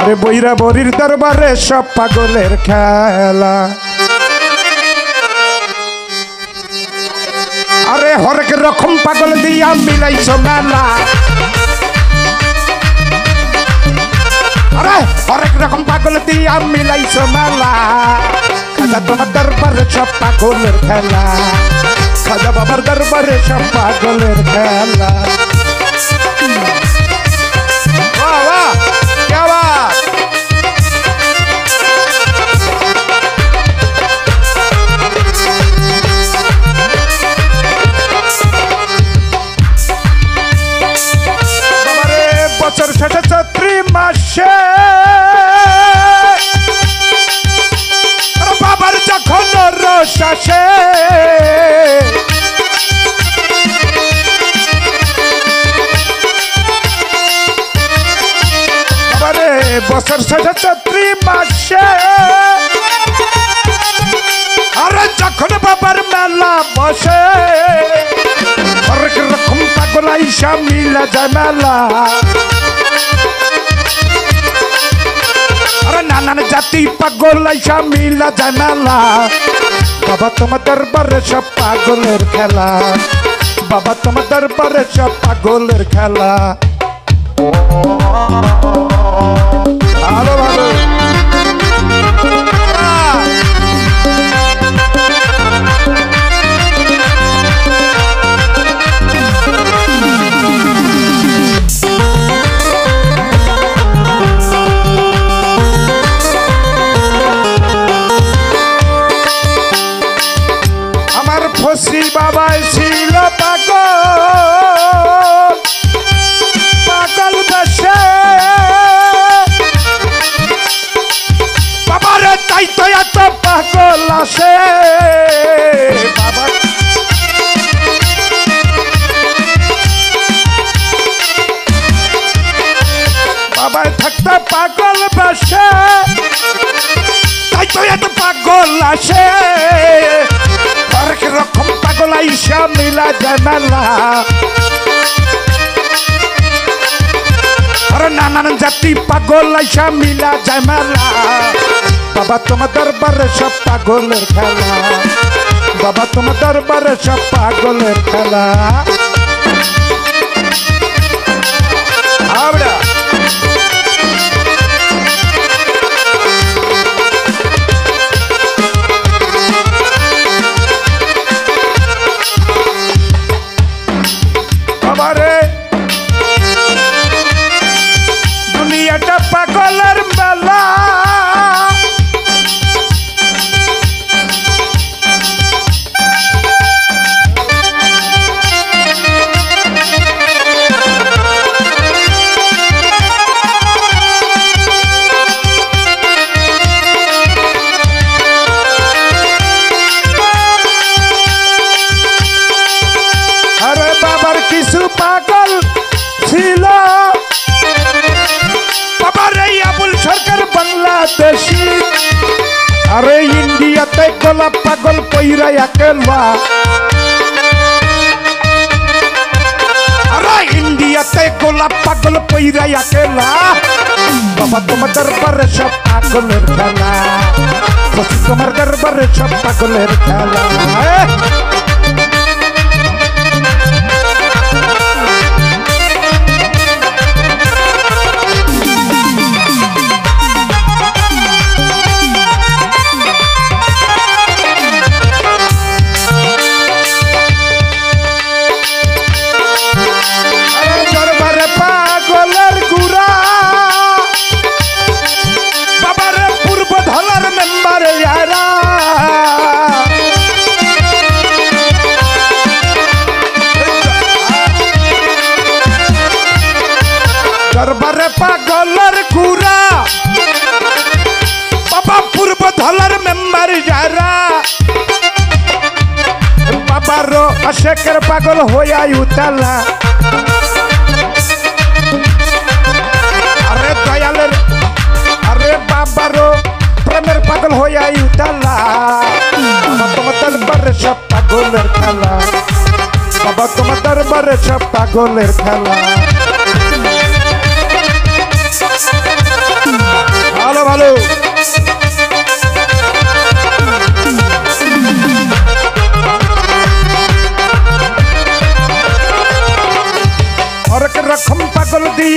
আরে বৈরা বরির দরবারে সব পাগলের খেলা। আরে হরেক রকম পাগল দিয়া মিলাইছো মেলা। আরে হরেক রকম পাগল দিয়া মিলাইছো মেলা। খাজা তোমার দরবারে সব পাগলের খেলা। খাজা বাবার দরবারে সব পাগলের খেলা। वाह वाह क्या बात। बाबारे बছর শেষে চৈত্রি মাসে বাবার যখন রস আসে বছর শেষে চৈত্রি মাসে আরে যখন বাবার মেলা বসে হরেক রকম পাগল আইসা মিলা যায় মেলা। আরে নানান জাতি পাগল আইসা মিলা যায় মেলা। বাবা তোমার দরবারে সব পাগলের খেলা। বাবা তোমার দরবারে সব পাগলের খেলা। ভালো ভালো আমার ফসি বাবা ছিল পাগল পাগল দেশে। বাবারে তাই তো এত পাগল আসে। বাবা বাবায় থাকতে পাগল বসে তাই তো এত পাগল আসে। হরেক রকম পাগল আইসা মিলা যায় মেলা। আরে নানান জাতি পাগল আইসা মিলা যায় মেলা। বাবা তোমার দরবারে সব পাগলের খেলা। বাবা তোমার দরবারে সব পাগলের খেলা। আবড়া বাবারে দুনিয়াটা পাগলের মেলা। আরে বাবার কিছু পাগল ছিল। বাবার এই আবুল সরকার বাংলাদেশি। আরে ইন্ডিয়াতে গোলাপ পাগল কইরা একেলা। আরে ইন্ডিয়াতে গোলাপ পাগল কইরা একেলা। বাবা তোমার দরবারে সব পাগলের খেলা। তোমার দরবারে সব পাগলের খেলা। দরবারে পাগলের গুড়া। বাবারে পূর্ব ধলার মেম্বার যারা। দরবারে পাগলের গুড়া। বাবা পূর্ব ধলার মেম্বার যারা। বাবারও আশেকের পাগল হইয়া উতালা। আরে দয়ালের আরে বাবারও প্রেমের পাগল হইয়া উতালা। বাবা তোমার দরবারে সব পাগলের খেলা। বাবা তোমার দরবারে সব পাগলের খেলা।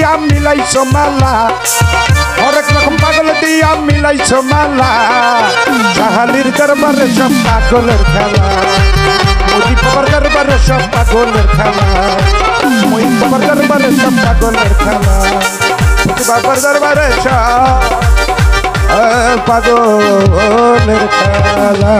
দিয়া মিলাইছো মালা হরেক রকম পাগল দিয়া মিলাইছো মালা শাহালির দরবারে সব পাগলের খেলা মোদি বাবার দরবারে সব পাগলের খেলা মোদি বাবার দরবারে সব পাগলের খেলা মোদি বাবার দরবারে সব পাগলের খেলা